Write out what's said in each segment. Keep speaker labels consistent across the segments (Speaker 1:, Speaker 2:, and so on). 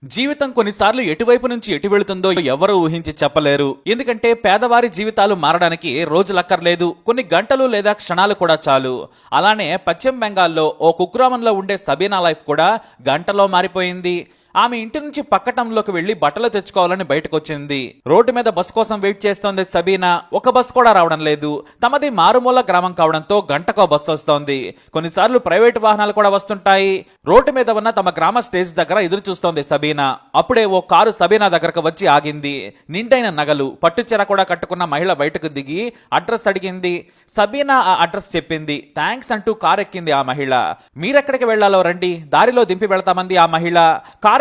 Speaker 1: జీవితం కొన్నిసార్లు ఎటువైపు నుంచి ఎటు వెళుతుందో ఎవరూ ఊహించి చెప్పలేరు. ఎందుకంటే పేదవారి జీవితాలు మారడానికి రోజులక్కర్లేదు, కొన్ని గంటలు లేదా క్షణాలు కూడా చాలు. అలానే పశ్చిమ బెంగాల్లో ఓ కుగ్రామంలో ఉండే సబీనా లైఫ్ కూడా గంటలో మారిపోయింది. ఆమె ఇంటి నుంచి పక్కటంలోకి వెళ్లి బట్టలు తెచ్చుకోవాలని బయటకొచ్చింది. రోడ్డు మీద బస్ కోసం వెయిట్ చేస్తోంది సబీనా. ఒక బస్ కూడా రావడం లేదు. తమది మారుమూల గ్రామం కావడంతో గంటకో బస్సు వస్తోంది. కొన్నిసార్లు ప్రైవేటు వాహనాలు కూడా వస్తుంటాయి. రోడ్డు మీద ఉన్న తమ గ్రామ స్టేజ్ దగ్గర ఎదురు చూస్తోంది సబీనా. అప్పుడే ఓ కారు సబీనా దగ్గరకు వచ్చి ఆగింది. నిండైన నగలు, పట్టుచీర కూడా కట్టుకున్న మహిళ బయటకు దిగి అడ్రస్ అడిగింది. సబీనా ఆ అడ్రస్ చెప్పింది. థ్యాంక్స్ అంటూ కారు ఎక్కింది ఆ మహిళ. మీరెక్కడికి వెళ్లాలో రండి, దారిలో దింపి వెళతామంది ఆ మహిళ.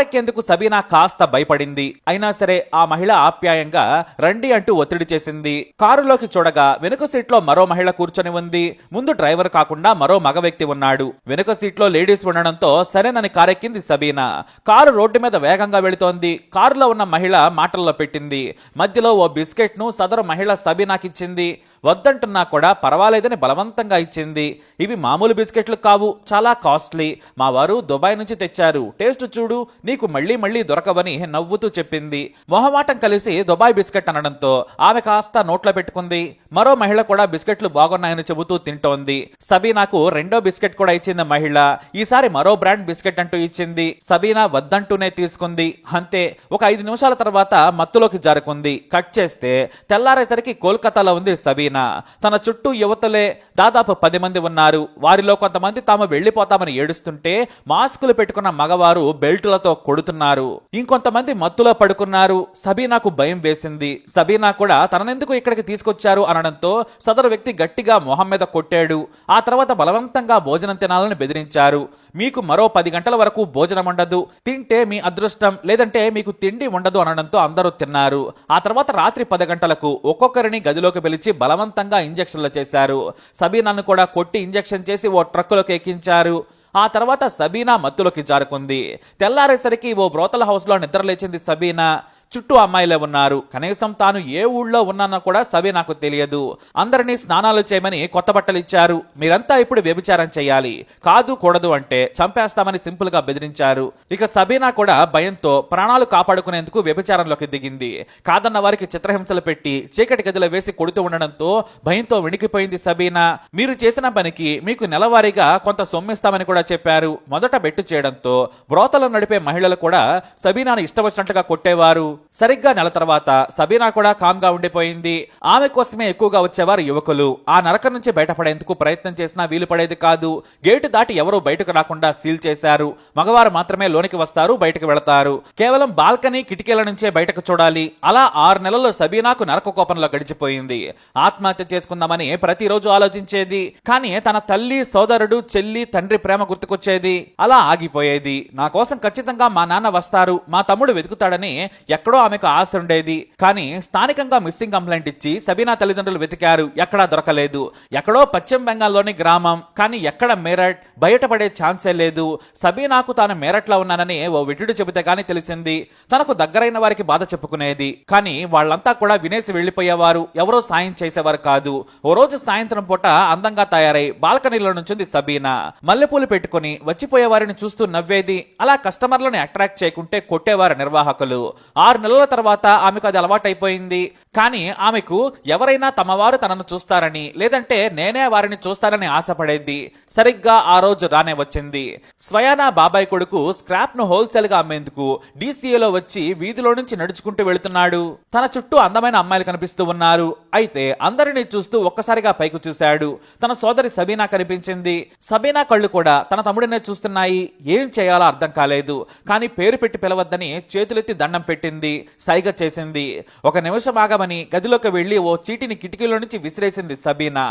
Speaker 1: కారెక్కేందుకు సబీనా కాస్త భయపడింది. అయినా సరే ఆ మహిళ ఆప్యాయంగా రండి అంటూ ఒత్తిడి చేసింది. కారులోకి చూడగా వెనుక సీట్లో మరో మహిళ కూర్చొని ఉంది. ముందు డ్రైవర్ కాకుండా మరో మగ వ్యక్తి ఉన్నాడు. వెనుక సీట్లో లేడీస్ ఉండడంతో సరేనని కారెక్కింది సబీనా. కారు రోడ్డు మీద వేగంగా వెళుతోంది. కారులో ఉన్న మహిళ మాటల్లో పెట్టింది. మధ్యలో ఓ బిస్కెట్ ను సదరు మహిళ సబీనాకిచ్చింది. వద్దంటున్నా కూడా పర్వాలేదని బలవంతంగా ఇచ్చింది. ఇవి మామూలు బిస్కెట్లు కావు, చాలా కాస్ట్లీ. మా వారు దుబాయ్ నుంచి తెచ్చారు, టేస్ట్ చూడు, నీకు మళ్లీ మళ్లీ దొరకవని నవ్వుతూ చెప్పింది. మొహమాటం కలిసి దుబాయ్ బిస్కెట్ అనడంతో ఆమె కాస్త నోట్లో పెట్టుకుంది. మరో మహిళ కూడా బిస్కెట్లు బాగున్నాయని చెబుతూ తింటోంది. సబీనాకు రెండో బిస్కెట్ కూడా ఇచ్చింది మహిళ. ఈసారి మరో బ్రాండ్ బిస్కెట్ అంటూ ఇచ్చింది. సబీనా వద్దంటూనే తీసుకుంది. అంతే, ఒక 5 నిమిషాల తర్వాత మత్తులోకి జారుకుంది. కట్ చేస్తే తెల్లారేసరికి కోల్కతాలో ఉంది సబీనా. తన చుట్టూ యువతలే దాదాపు 10 మంది ఉన్నారు. వారిలో కొంతమంది తాము వెళ్లిపోతామని ఏడుస్తుంటే మాస్కులు పెట్టుకున్న మగవారు బెల్టులతో కొడుతున్నారు. ఇంకొంతమంది మత్తులో పడుకున్నారు. సబీనాకు భయం వేసింది. సబీనా కూడా తననెందుకు ఇక్కడికి తీసుకొచ్చారు అనడంతో సదరు వ్యక్తి గట్టిగా మొహం మీద కొట్టాడు. ఆ తర్వాత బలవంతంగా భోజనం తినాలని బెదిరించారు. మీకు మరో 10 గంటల వరకు భోజనం ఉండదు, తింటే మీ అదృష్టం, లేదంటే మీకు తిండి ఉండదు అనడంతో అందరూ తిన్నారు. ఆ తర్వాత రాత్రి 10 గంటలకు ఒక్కొక్కరిని గదిలోకి పిలిచి బలవంతంగా ఇంజెక్షన్లు చేశారు. సబీనాను కూడా కొట్టి ఇంజెక్షన్ చేసి ఓ ట్రక్కులోకి ఎక్కించారు. ఆ తర్వాత సబీనా మత్తులోకి జారుకుంది. తెల్లారేసరికి ఓ బ్రోతల్ హౌస్ లో నిద్రలేచింది సబీనా. చుట్టూ అమ్మాయిలే ఉన్నారు. కనీసం తాను ఏ ఊళ్ళో ఉన్నానో కూడా సబీనాకు తెలియదు. అందరినీ స్నానాలు చేయమని కొత్త బట్టలు ఇచ్చారు. మీరంతా ఇప్పుడు వ్యభిచారం చేయాలి, కాదు కూడదు అంటే చంపేస్తామని సింపుల్ గా బెదిరించారు. ఇక సబీనా కూడా భయంతో ప్రాణాలు కాపాడుకునేందుకు వ్యభిచారంలోకి దిగింది. కాదన్న వారికి చిత్రహింసలు పెట్టి చీకటి గదిలో వేసి కొడుతూ ఉండడంతో భయంతో వణికిపోయింది సబీనా. మీరు చేసిన పనికి మీకు నెలవారీగా కొంత సొమ్మిస్తామని కూడా చెప్పారు. మొదట బెట్టు చేయడంతో బ్రోతలు నడిపే మహిళలు కూడా సబీనాను ఇష్టవచ్చినట్టుగా కొట్టేవారు. సరిగ్గా నెల తర్వాత సబీనా కూడా కామ్ గా ఉండిపోయింది. ఆమె కోసమే ఎక్కువగా వచ్చేవారు యువకులు. ఆ నరకం నుంచి బయటపడేందుకు ప్రయత్నం చేసినా వీలు పడేది కాదు. గేటు దాటి ఎవరూ బయటకు రాకుండా సీల్ చేశారు. మగవారు మాత్రమే లోనికి వస్తారు, బయటకు వెళతారు. కేవలం బాల్కనీ, కిటికీల నుంచే బయటకు చూడాలి. అలా 6 నెలలు సబీనాకు నరక కోపంలో గడిచిపోయింది. ఆత్మహత్య చేసుకుందామని ప్రతిరోజు ఆలోచించేది. కానీ తన తల్లి, సోదరుడు, చెల్లి, తండ్రి ప్రేమ గుర్తుకొచ్చేది. అలా ఆగిపోయేది. నా కోసం ఖచ్చితంగా మా నాన్న వస్తారు, మా తమ్ముడు వెతుకుతాడని ఎక్కడో ఆమెకు ఆశ ఉండేది. కానీ స్థానికంగా మిస్సింగ్ కంప్లైంట్ ఇచ్చి సబీనా తల్లిదండ్రులు వెతికారు. ఎక్కడా దొరకలేదు. ఎక్కడో పశ్చిమ బెంగాల్లోని గ్రామం, కానీ ఎక్కడ మేరట్, బయటపడే ఛాన్సే లేదు. సబీనాకు తాను మేరట్లో ఉన్నానని ఓ విటుడు చెబితే గానీ తెలిసింది. తనకు దగ్గరైన వారికి బాధ చెప్పుకునేది. కానీ వాళ్ళంతా కూడా వినేసి వెళ్లిపోయేవారు. ఎవరో సాయం చేసేవారు కాదు. ఓ రోజు సాయంత్రం పూట అందంగా తయారై బాల్కనీలో నుంచింది సబీనా. మల్లెపూలు పెట్టుకుని వచ్చిపోయే వారిని చూస్తూ నవ్వేది. అలా కస్టమర్లను అట్రాక్ట్ చేయకుంటే కొట్టేవారు నిర్వాహకులు. 6 నెలల తర్వాత ఆమెకు అది అలవాటైపోయింది. కానీ ఆమెకు ఎవరైనా తమవారు తనను చూస్తారని, లేదంటే నేనే వారిని చూస్తారని ఆశపడేది. సరిగ్గా ఆ రోజు రానే వచ్చింది. స్వయానా బాబాయ్ కొడుకు స్క్రాప్ ను హోల్సేల్ గా అమ్మేందుకు డీసీఏలో వచ్చి వీధిలో నుంచి నడుచుకుంటూ వెళుతున్నాడు. తన చుట్టూ అందమైన అమ్మాయిలు కనిపిస్తూ ఉన్నారు. అయితే అందరినీ చూస్తూ ఒక్కసారిగా పైకి చూశాడు. తన సోదరి సబీనా కనిపించింది. సబీనా కళ్ళు కూడా తన తమ్ముడినే చూస్తున్నాయి. ఏం చేయాలో అర్థం కాలేదు. కానీ పేరు పెట్టి పిలవద్దని చేతులెత్తి దండం పెట్టింది. సైగ చేసింది. ఒక నిమిషం ఆగమని గదిలోకి వెళ్లి ఓ చీటిని కిటికీలో నుంచి విసిరేసింది సబీనా.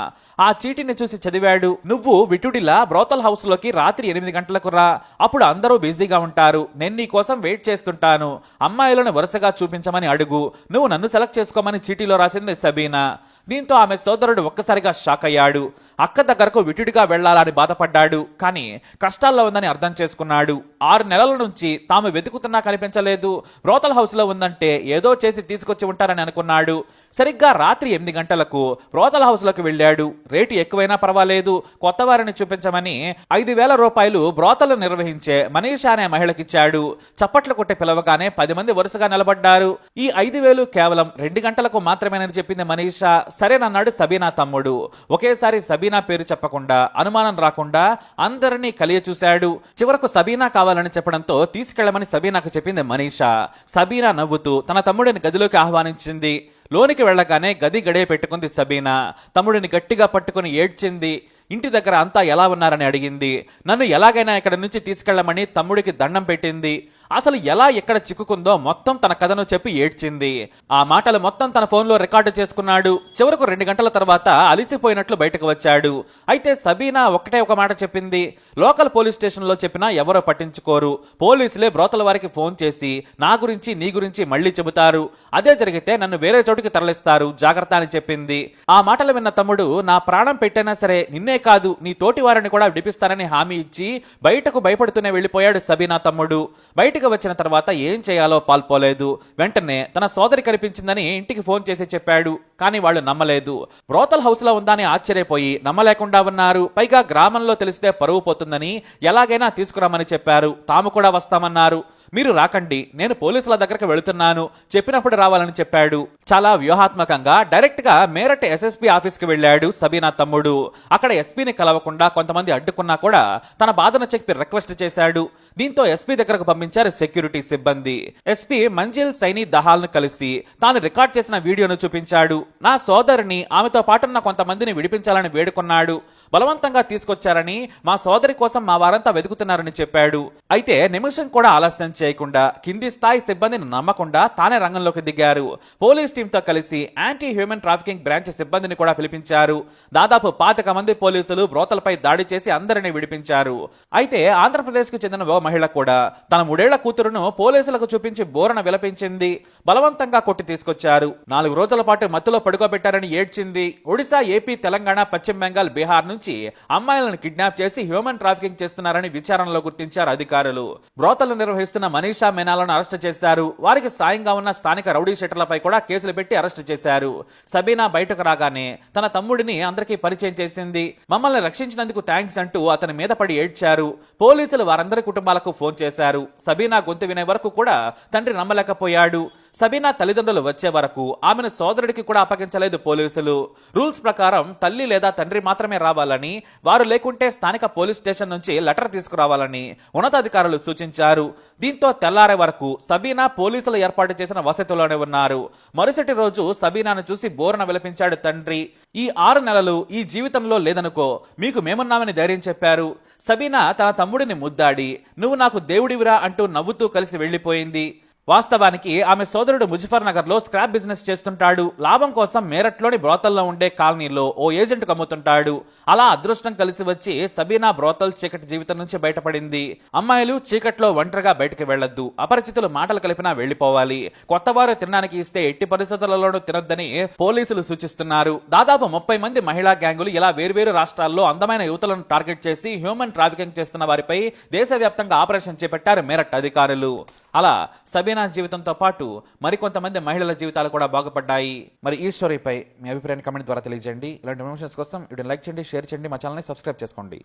Speaker 1: ఆ చీటిని చూసి చదివాడు. నువ్వు విటుడిలా బ్రోతల్ హౌస్ లోకి రాత్రి 8 గంటలకు రా. అప్పుడు అందరూ బిజీగా ఉంటారు. నేను నీ కోసం వెయిట్ చేస్తుంటాను. అమ్మాయిలను వరుసగా చూపించమని అడుగు. నువ్వు నన్ను సెలెక్ట్ చేసుకోమని చీటీలో రాసింది సబీనా. దీంతో ఆమె సోదరుడు ఒక్కసారిగా షాక్ అయ్యాడు. అక్క దగ్గరకు విటుడిగా వెళ్లాలని బాధపడ్డాడు. కానీ కష్టాల్లో ఉందని అర్థం చేసుకున్నాడు. 6 నెలల నుంచి తాము వెతుకుతున్నా కనిపించలేదు. బ్రోతల్ హౌస్ లో ఇంట్లో ఉందంటే ఏదో చేసి తీసుకొచ్చి ఉంటారని అనుకున్నాడు. సరిగ్గా రాత్రి 8 గంటలకు బ్రోతల్ హౌస్ లోకి వెళ్ళాడు. రేటు ఎక్కువైనా పర్వాలేదు, కొత్త వారిని చూపించమని 5,000 రూపాయలు బ్రోతలు నిర్వహించే మనీషా అనే మహిళకిచ్చాడు. చప్పట్లు కొట్టి పిలవగానే 10 మంది వరుసగా నిలబడ్డారు. ఈ 5,000 కేవలం 2 గంటలకు మాత్రమేనని చెప్పింది మనీషా. సరేనన్నాడు సబీనా తమ్ముడు. ఒకేసారి సబీనా పేరు చెప్పకుండా, అనుమానం రాకుండా అందరినీ కలియ చూశాడు. చివరకు సబీనా కావాలని చెప్పడంతో తీసుకెళ్లమని సబీనాకు చెప్పింది మనీషా. సబీనా నవ్వుతూ తన తమ్ముడిని గదిలోకి ఆహ్వానించింది. లోనికి వెళ్ళగానే గది గడియ పెట్టుకుంది సబీనా. తమ్ముడిని గట్టిగా పట్టుకుని ఏడ్చింది. ఇంటి దగ్గర అంతా ఎలా ఉన్నారని అడిగింది. నన్ను ఎలాగైనా ఇక్కడ నుంచి తీసుకెళ్లమని తమ్ముడికి దండం పెట్టింది. అసలు ఎలా ఎక్కడ చిక్కుకుందో మొత్తం తన కథను చెప్పి ఏడ్చింది. ఆ మాటలు మొత్తం తన ఫోన్లో రికార్డు చేసుకున్నాడు. చివరకు 2 గంటల తర్వాత అలిసిపోయినట్లు బయటకు వచ్చాడు. అయితే సబీనా ఒకటే ఒక మాట చెప్పింది. లోకల్ పోలీస్ స్టేషన్లో చెప్పినా ఎవరో పట్టించుకోరు. పోలీసులే బ్రోతల వారికి ఫోన్ చేసి నా గురించి నీ గురించి మళ్ళీ చెబుతారు. అదే జరిగితే నన్ను వేరే చోటుకి తరలిస్తారు, జాగ్రత్త అని చెప్పింది. ఆ మాటలు విన్న తమ్ముడు నా ప్రాణం పెట్టైనా సరే నిన్నే కాదు నీ తోటి వారిని కూడా విడిపిస్తానని హామీ ఇచ్చి బయటకు భయపడుతూనే వెళ్లిపోయాడు సబీనా తమ్ముడు. బయటకు వచ్చిన తర్వాత ఏం చేయాలో పాల్పోలేదు. వెంటనే తన సోదరి కనిపించిందని ఇంటికి ఫోన్ చేసి చెప్పాడు. కానీ వాళ్ళు నమ్మలేదు. బ్రోతల్ హౌస్ లో ఉందని ఆశ్చర్యపోయి నమ్మలేకుండా ఉన్నారు. పైగా గ్రామంలో తెలిస్తే పరువు పోతుందని ఎలాగైనా తీసుకురామని చెప్పారు. తాము కూడా వస్తామన్నారు. మీరు రాకండి, నేను పోలీసుల దగ్గరకు వెళుతున్నాను, చెప్పినప్పుడు రావాలని చెప్పాడు. చాలా వ్యూహాత్మకంగా డైరెక్ట్ గా మేరట్ ఎస్ఎస్పీ ఆఫీస్ కి వెళ్ళాడు సబీనా తమ్ముడు. అక్కడ ఎస్పీని కలవకుండా కొంతమంది అడ్డుకున్నా కూడా తన బాధను చెప్పి రిక్వెస్ట్ చేశాడు. దీంతో ఎస్పీ దగ్గరకు పంపించారు సెక్యూరిటీ సిబ్బంది. ఎస్పీ మంజిల్ సైని దహాల్ ను కలిసి తాను రికార్డ్ చేసిన వీడియోను చూపించాడు. నా సోదరిని ఆమెతో పాటున్న కొంతమందిని విడిపించాలని వేడుకున్నాడు. బలవంతంగా తీసుకొచ్చారని, మా సోదరి కోసం మా వారంతా వెతుకుతున్నారని చెప్పాడు. అయితే నిమిషం కూడా ఆలస్యం చేయకుండా కింది స్థాయి సిబ్బందిని నమ్మకుండా తానే రంగంలోకి దిగారు. పోలీస్ టీంతో కలిసి యాంటీ హ్యూమన్ ట్రాఫికింగ్ బ్రాంచ్ సిబ్బందిని కూడా పిలిపించారు. దాదాపు 25 మంది పోలీసులు బ్రోతలపై దాడి చేసి అందరినీ విడిపించారు. అయితే ఆంధ్రప్రదేశ్ కు చెందిన ఓ మహిళ కూడా తన 3 ఏళ్ల కూతురును పోలీసులకు చూపించి బోరణ విలపించింది. బలవంతంగా కొట్టి తీసుకొచ్చారు. 4 రోజుల పాటు మత్తులో పడుకోబెట్టారని ఏడ్చింది. ఒడిశా, ఏపీ, తెలంగాణ, పశ్చిమ బెంగాల్, బీహార్ నుంచి అమ్మాయిలను కిడ్నాప్ చేసి హ్యూమన్ ట్రాఫికింగ్ చేస్తున్నారని విచారణలో గుర్తించారు అధికారులు. బ్రోతలు నిర్వహిస్తున్న మనీషా మీనాలను అరెస్టు చేశారు. వారికి సాయంగా ఉన్న స్థానిక రౌడీ షీటర్లపై కూడా కేసులు పెట్టి అరెస్టు చేశారు. సబీనా బయటకు రాగానే తన తమ్ముడిని అందరికీ పరిచయం చేసింది. మమ్మల్ని రక్షించినందుకు థ్యాంక్స్ అంటూ అతని మీద పడి ఏడ్చారు. పోలీసులు వారందరి కుటుంబాలకు ఫోన్ చేశారు. సబీనా గొంతు వినే వరకు కూడా తండ్రి నమ్మలేకపోయాడు. సబీనా తల్లిదండ్రులు వచ్చే వరకు ఆమెను సోదరుడికి కూడా అప్పగించలేదు పోలీసులు. రూల్స్ ప్రకారం తల్లి లేదా తండ్రి మాత్రమే రావాలని, వారు లేకుంటే స్థానిక పోలీస్ స్టేషన్ నుంచి లెటర్ తీసుకురావాలని ఉన్నతాధికారులు సూచించారు. దీంతో తెల్లారే వరకు సబీనా పోలీసులు ఏర్పాటు చేసిన వసతిలోనే ఉన్నారు. మరుసటి రోజు సబీనాను చూసి బోరన విలపించాడు తండ్రి. ఈ 6 నెలలు ఈ జీవితంలో లేదనుకో, మీకు మేమున్నామని ధైర్యం చెప్పారు. సబీనా తన తమ్ముడిని ముద్దాడి నువ్వు నాకు దేవుడివిరా అంటూ నవ్వుతూ కలిసి వెళ్లిపోయింది. వాస్తవానికి ఆమె సోదరుడు ముజఫర్ నగర్ లో స్క్రాప్ బిజినెస్ చేస్తుంటాడు. లాభం కోసం మేరట్లోని బ్రోతల్లో ఉండే కాలనీలో ఓ ఏజెంట్ కమ్ముతుంటాడు. అలా అదృష్టం కలిసి వచ్చి సబీనా బ్రోతల్ చీకటి జీవితం నుంచి బయటపడింది. అమ్మాయిలు చీకట్లో ఒంటరిగా బయటకు వెళ్లొద్దు, అపరిచితులు మాటలు కలిపినా వెళ్లిపోవాలి, కొత్తవారు తినడానికి ఇస్తే ఎట్టి పరిస్థితులలోనూ తినొద్దని పోలీసులు సూచిస్తున్నారు. దాదాపు 30 మంది మహిళా గ్యాంగులు ఇలా వేర్వేరు రాష్ట్రాల్లో అందమైన యువతులను టార్గెట్ చేసి హ్యూమన్ ట్రాఫికింగ్ చేస్తున్న వారిపై దేశవ్యాప్తంగా ఆపరేషన్ చేపట్టారు మేరట్ అధికారులు. అలా సబీనా జీవితంతో పాటు మరికొంతమంది మహిళల జీవితాలు కూడా బాగుపడ్డాయి. మరి ఈ స్టోరీపై మీ అభిప్రాయాన్ని కామెంట్ ద్వారా తెలియజేయండి. ఇలాంటి ఇన్ఫర్మేషన్స్ కోసం వీడియోని లైక్ చేయండి, షేర్ చేయండి, మా ఛానల్ని సబ్స్క్రైబ్ చేసుకోండి.